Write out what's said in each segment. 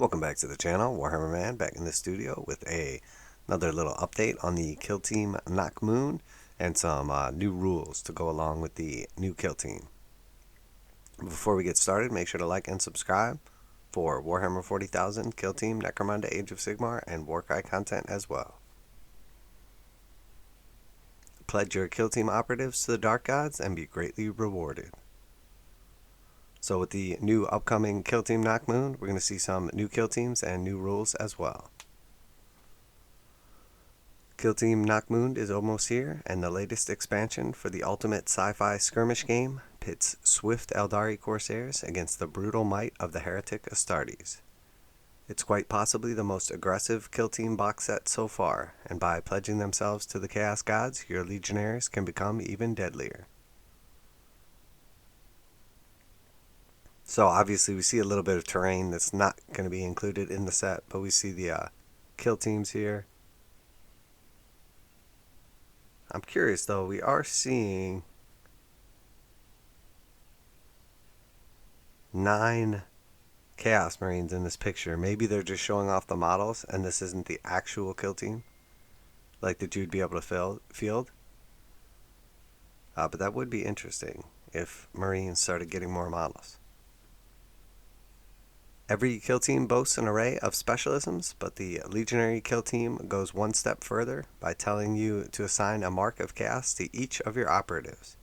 Welcome back to the channel, Warhammer Man back in the studio with another little update on the kill team NACHMUND and some new rules to go along with the new kill team. Before we get started, make sure to like and subscribe for Warhammer 40,000 kill team, necromunda, Age of Sigmar, and warcry content as well. Pledge your kill team operatives to the Dark Gods and be greatly rewarded. So with the new upcoming kill team NACHMUND, we're going to see some new kill teams and new rules as well. Kill team NACHMUND is almost here, and the latest expansion for the ultimate sci-fi skirmish game pits swift Aeldari Corsairs against the brutal might of the Heretic Astartes. It's quite possibly the most aggressive kill team box set so far, and by pledging themselves to the Chaos Gods, your legionaries can become even deadlier. So obviously we see a little bit of terrain that's not going to be included in the set, but we see the kill teams here. I'm curious though, we are seeing 9 Chaos Marines in this picture. Maybe they're just showing off the models and this isn't the actual kill team like that you'd be able to field. But that would be interesting if Marines started getting more models. Every kill team boasts an array of specialisms, but the Legionary kill team goes one step further by telling you to assign a mark of chaos to each of your operatives,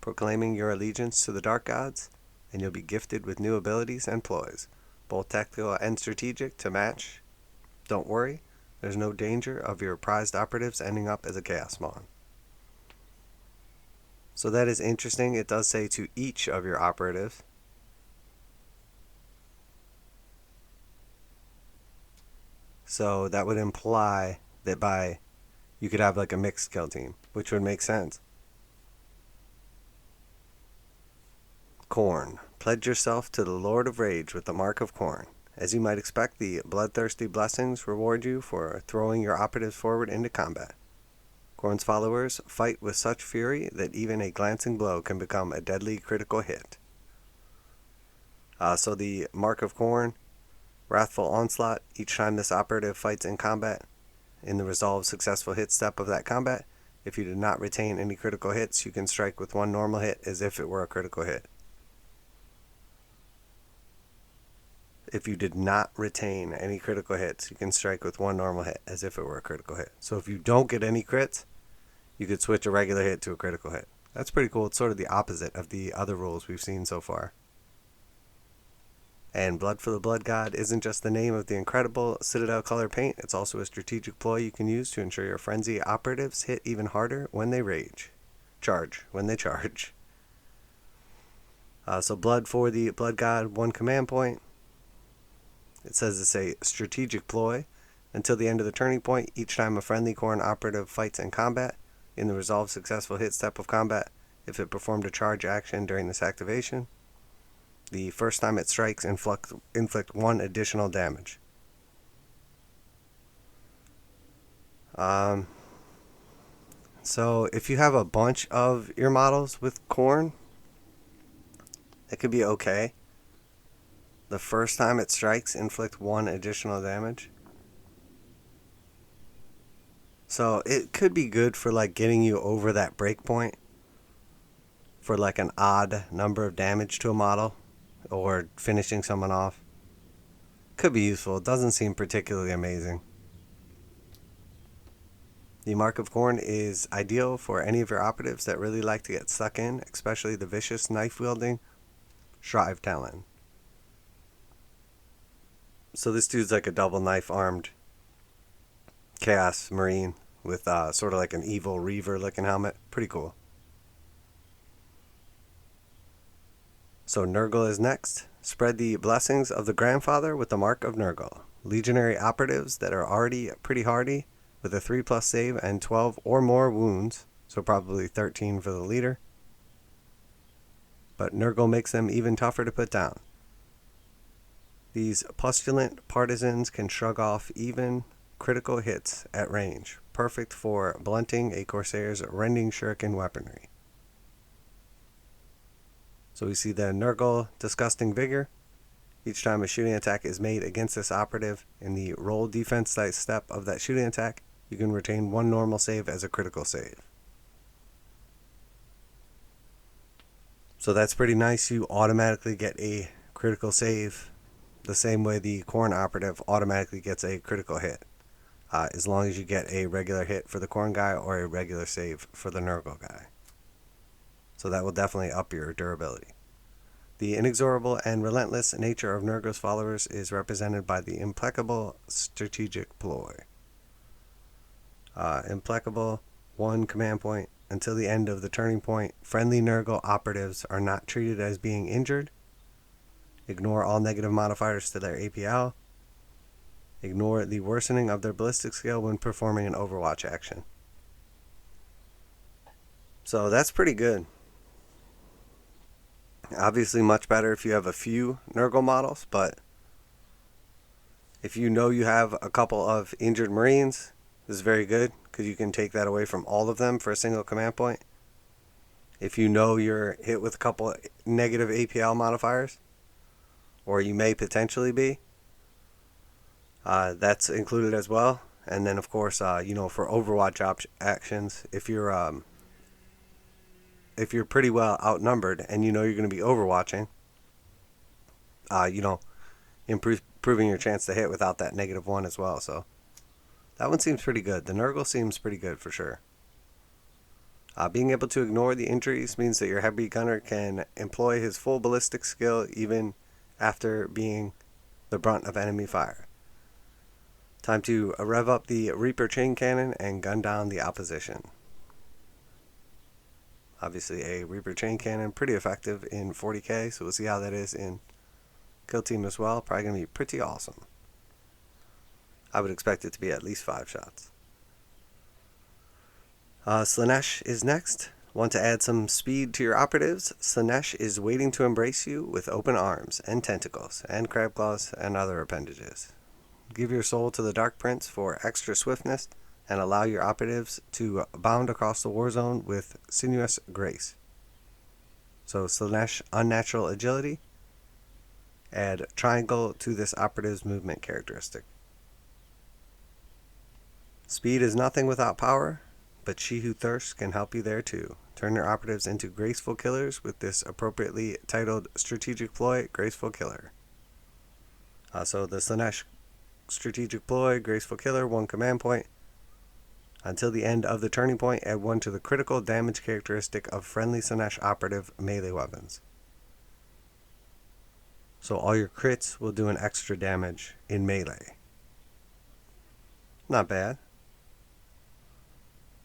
proclaiming your allegiance to the Dark Gods, and you'll be gifted with new abilities and ploys, both tactical and strategic, to match. Don't worry, there's no danger of your prized operatives ending up as a Chaos Spawn. So that is interesting. It does say to each of your operatives. So that would imply that you could have like a mixed kill team, which would make sense. Khorne. Pledge yourself to the Lord of Rage with the Mark of Khorne. As you might expect, the bloodthirsty blessings reward you for throwing your operatives forward into combat. Khorne's followers fight with such fury that even a glancing blow can become a deadly critical hit. So the Mark of Khorne, Wrathful Onslaught. Each time this operative fights in combat, in the resolved successful hit step of that combat, if you did not retain any critical hits, you can strike with one normal hit as if it were a critical hit. If you did not retain any critical hits, you can strike with one normal hit as if it were a critical hit. So if you don't get any crits, you could switch a regular hit to a critical hit. That's pretty cool. It's sort of the opposite of the other rules we've seen so far. And Blood for the Blood God isn't just the name of the incredible Citadel color paint, it's also a strategic ploy you can use to ensure your frenzy operatives hit even harder when they when they charge. So Blood for the Blood God, 1 command point. It says it's a strategic ploy. Until the end of the turning point, each time a friendly Khorne operative fights in combat, in the resolved successful hit step of combat, if it performed a charge action during this activation, the first time it strikes, inflict 1 additional damage. So if you have a bunch of your models with Khorne, it could be okay. The first time it strikes, inflict 1 additional damage. So it could be good for like getting you over that breakpoint for like an odd number of damage to a model, or finishing someone off. Could be useful. It doesn't seem particularly amazing. The Mark of Khorne is ideal for any of your operatives that really like to get stuck in, especially the vicious knife-wielding Shrive Talon. So this dude's like a double knife-armed Chaos Marine with sort of like an evil Reaver-looking helmet. Pretty cool. So Nurgle is next. Spread the blessings of the Grandfather with the Mark of Nurgle. Legionary operatives that are already pretty hardy with a 3+ save and 12 or more wounds, so probably 13 for the leader. But Nurgle makes them even tougher to put down. These postulant partisans can shrug off even critical hits at range, perfect for blunting a Corsair's rending shuriken weaponry. So we see the Nurgle Disgusting Vigor. Each time a shooting attack is made against this operative in the roll defense dice step of that shooting attack, you can retain one normal save as a critical save. So that's pretty nice. You automatically get a critical save the same way the Khorne operative automatically gets a critical hit. As long as you get a regular hit for the Khorne guy or a regular save for the Nurgle guy. So that will definitely up your durability. The inexorable and relentless nature of Nurgle's followers is represented by the implacable strategic ploy. Implacable, 1 command point. Until the end of the turning point, friendly Nurgle operatives are not treated as being injured. Ignore all negative modifiers to their APL. Ignore the worsening of their ballistic skill when performing an Overwatch action. So that's pretty good. Obviously much better if you have a few Nurgle models, but if you know you have a couple of injured Marines, this is very good because you can take that away from all of them for a single command point. If you know you're hit with a couple negative APL modifiers, or you may potentially be, that's included as well. And then of course, for Overwatch actions, if you're pretty well outnumbered and you know you're going to be overwatching, improving your chance to hit without that -1 as well. So that one seems pretty good. The Nurgle seems pretty good for sure. Being able to ignore the injuries means that your heavy gunner can employ his full ballistic skill even after being the brunt of enemy fire. Time to rev up the Reaper chain cannon and gun down the opposition. Obviously a Reaper chain cannon, pretty effective in 40k, so we'll see how that is in Kill Team as well. Probably going to be pretty awesome. I would expect it to be at least 5 shots. Slaanesh is next. Want to add some speed to your operatives? Slaanesh is waiting to embrace you with open arms and tentacles and crab claws and other appendages. Give your soul to the Dark Prince for extra swiftness and allow your operatives to bound across the war zone with sinuous grace. So Slaanesh unnatural agility. Add triangle to this operative's movement characteristic. Speed is nothing without power, but she who thirsts can help you there too. Turn your operatives into graceful killers with this appropriately titled strategic ploy, Graceful Killer. So the Slaanesh strategic ploy, Graceful Killer, 1 command point. Until the end of the turning point, add 1 to the critical damage characteristic of friendly Slaanesh operative melee weapons. So all your crits will do an extra damage in melee. Not bad.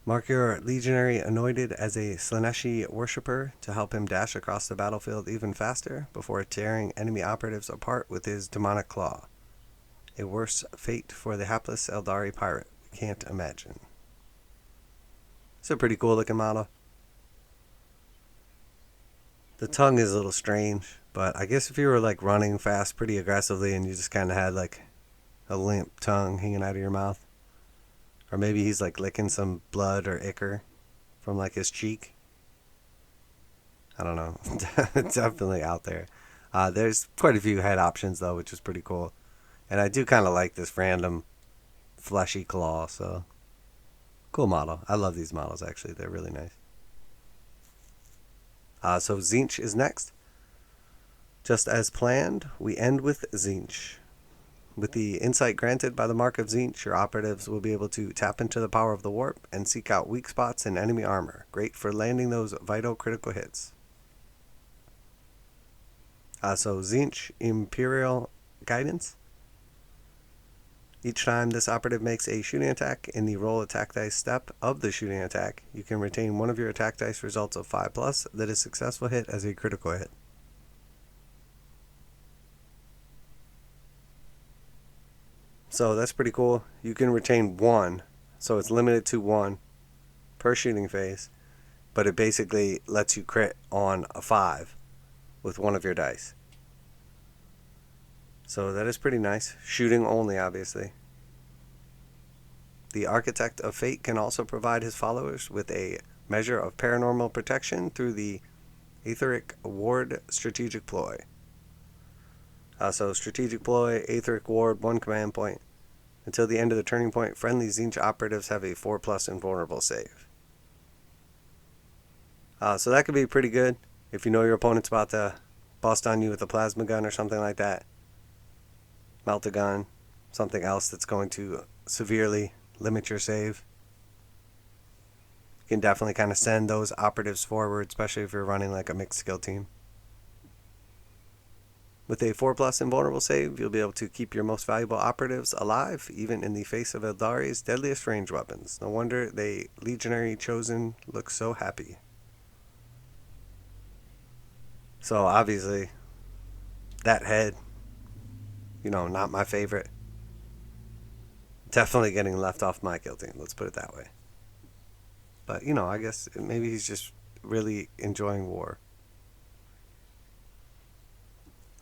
Mark your legionary anointed as a Slaaneshi worshipper to help him dash across the battlefield even faster before tearing enemy operatives apart with his demonic claw. A worse fate for the hapless Aeldari pirate we can't imagine. It's a pretty cool looking model. The tongue is a little strange, but I guess if you were like running fast pretty aggressively and you just kind of had like a limp tongue hanging out of your mouth, or maybe he's like licking some blood or ichor from like his cheek. I don't know. Definitely out there. There's quite a few head options though, which is pretty cool. And I do kind of like this random fleshy claw, so cool model. I love these models actually. They're really nice. So Tzeentch is next. Just as planned, we end with Tzeentch. With the insight granted by the Mark of Tzeentch, your operatives will be able to tap into the power of the warp and seek out weak spots in enemy armor. Great for landing those vital critical hits. So Tzeentch Imperial Guidance. Each time this operative makes a shooting attack in the roll attack dice step of the shooting attack, you can retain one of your attack dice results of 5+ that is successful hit as a critical hit. So that's pretty cool. You can retain 1, so it's limited to 1 per shooting phase, but it basically lets you crit on a 5 with one of your dice. So that is pretty nice. Shooting only, obviously. The Architect of Fate can also provide his followers with a measure of paranormal protection through the Etheric Ward strategic ploy. So strategic ploy, Aetheric ward, 1 command point. Until the end of the turning point, friendly Tzeentch operatives have a 4+ invulnerable save. So that could be pretty good if you know your opponent's about to bust on you with a plasma gun or something like that. Melt a gun, something else that's going to severely limit your save. You can definitely kind of send those operatives forward, especially if you're running like a mixed skill team. With a 4+ invulnerable save, you'll be able to keep your most valuable operatives alive, even in the face of Aeldari's deadliest range weapons. No wonder they legionary chosen look so happy. So obviously, that head, not my favorite. Definitely getting left off my kill team, let's put it that way. But, I guess maybe he's just really enjoying war.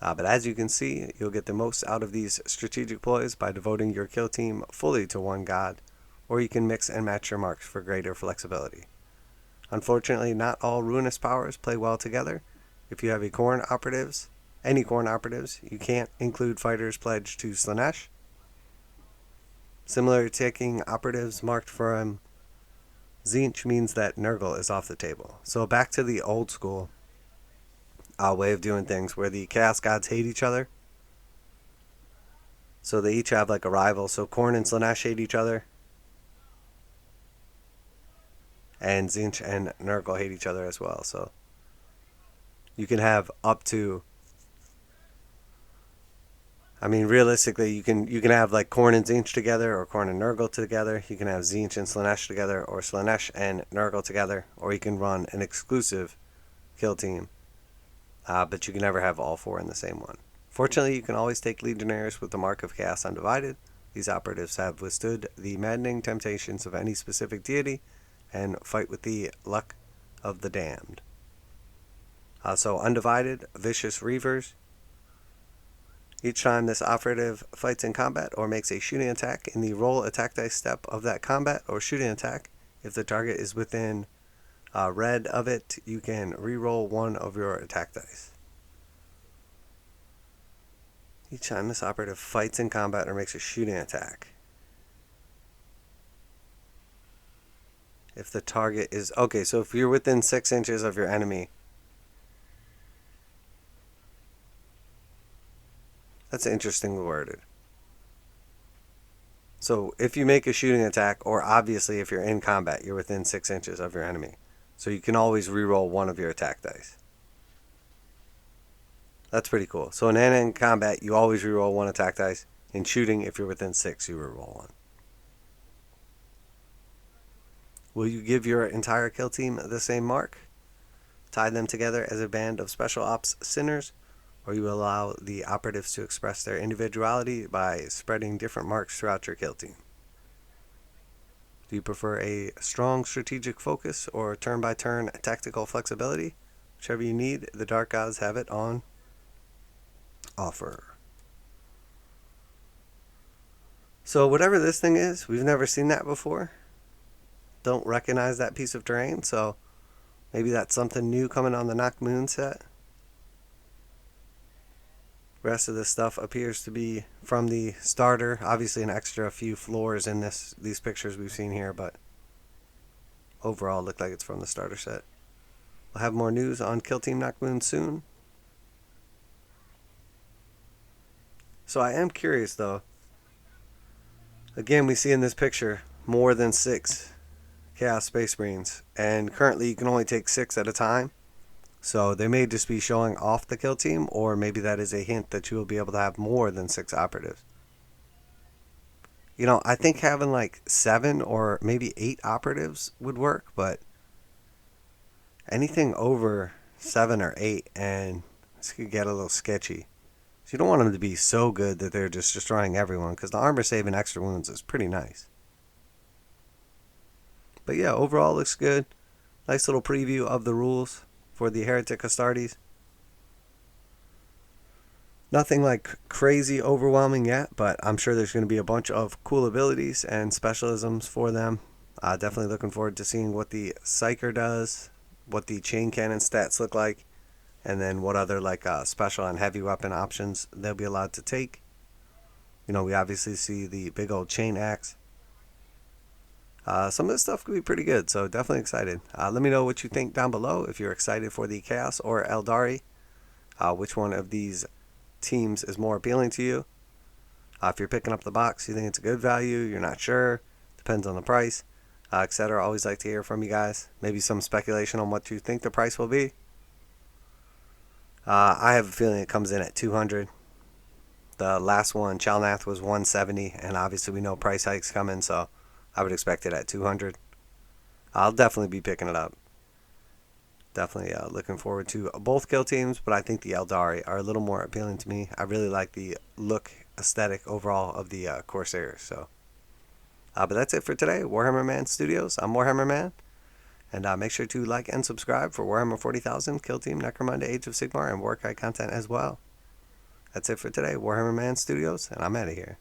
But as you can see, you'll get the most out of these strategic ploys by devoting your kill team fully to one god, or you can mix and match your marks for greater flexibility. Unfortunately, not all ruinous powers play well together. If you have any Khorne operatives, you can't include fighters pledged to Slaanesh. Similar to taking operatives marked from Tzeentch means that Nurgle is off the table. So back to the old school way of doing things where the Chaos Gods hate each other. So they each have like a rival. So Khorne and Slaanesh hate each other. And Tzeentch and Nurgle hate each other as well. So you can have up to... realistically, you can have like Khorne and Tzeentch together, or Khorne and Nurgle together. You can have Tzeentch and Slaanesh together, or Slaanesh and Nurgle together. Or you can run an exclusive kill team. But you can never have all 4 in the same one. Fortunately, you can always take Legionnaires with the mark of Chaos Undivided. These operatives have withstood the maddening temptations of any specific deity and fight with the luck of the damned. So Undivided, Vicious Reavers. Each time this operative fights in combat or makes a shooting attack in the roll attack dice step of that combat or shooting attack, if the target is within red of it, you can re-roll 1 of your attack dice. Each time this operative fights in combat or makes a shooting attack. If the target is... Okay, so if you're within 6 inches of your enemy... That's interestingly worded. So if you make a shooting attack, or obviously if you're in combat, you're within 6 inches of your enemy. So you can always re-roll 1 of your attack dice. That's pretty cool. So in hand-to-hand combat, you always re-roll 1 attack dice. In shooting, if you're within 6, you re-roll 1. Will you give your entire kill team the same mark? Tie them together as a band of special ops sinners? Or you allow the operatives to express their individuality by spreading different marks throughout your kill team? Do you prefer a strong strategic focus or turn-by-turn tactical flexibility? Whichever you need, the Dark Gods have it on offer. So whatever this thing is, we've never seen that before. Don't recognize that piece of terrain, so maybe that's something new coming on the NACHMUND set. Rest of this stuff appears to be from the starter. Obviously an extra few floors in these pictures we've seen here, but overall look like it's from the starter set. We'll have more news on Kill Team NACHMUND soon. So I am curious though. Again, we see in this picture more than 6 Chaos Space Marines, and currently you can only take 6 at a time. So they may just be showing off the kill team, or maybe that is a hint that you will be able to have more than 6 operatives. I think having like 7 or maybe 8 operatives would work, but anything over 7 or 8, and this could get a little sketchy. So you don't want them to be so good that they're just destroying everyone, because the armor save and extra wounds is pretty nice. But yeah, overall looks good. Nice little preview of the rules for the Heretic Astartes. Nothing like crazy overwhelming yet, but I'm sure there's going to be a bunch of cool abilities and specialisms for them. Definitely looking forward to seeing what the Psyker does, what the chain cannon stats look like, and then what other like special and heavy weapon options they'll be allowed to take. You know, we obviously see the big old chain axe. Some of this stuff could be pretty good, so definitely excited. Let me know what you think down below, if you're excited for the Chaos or Aeldari. Which one of these teams is more appealing to you? If you're picking up the box, you think it's a good value, you're not sure, depends on the price, etc. Always like to hear from you guys. Maybe some speculation on what you think the price will be. I have a feeling it comes in at 200. The last one, Chalnath, was 170, and obviously we know price hikes coming, so I would expect it at 200. I'll definitely be picking it up. Definitely looking forward to both kill teams, but I think the Aeldari are a little more appealing to me. I really like the look, aesthetic overall of the Corsairs. So, but that's it for today. Warhammer Man Studios. I'm Warhammer Man, and make sure to like and subscribe for Warhammer 40,000, Kill Team, Necromunda, Age of Sigmar, and warcry content as well. That's it for today. Warhammer Man Studios, and I'm out of here.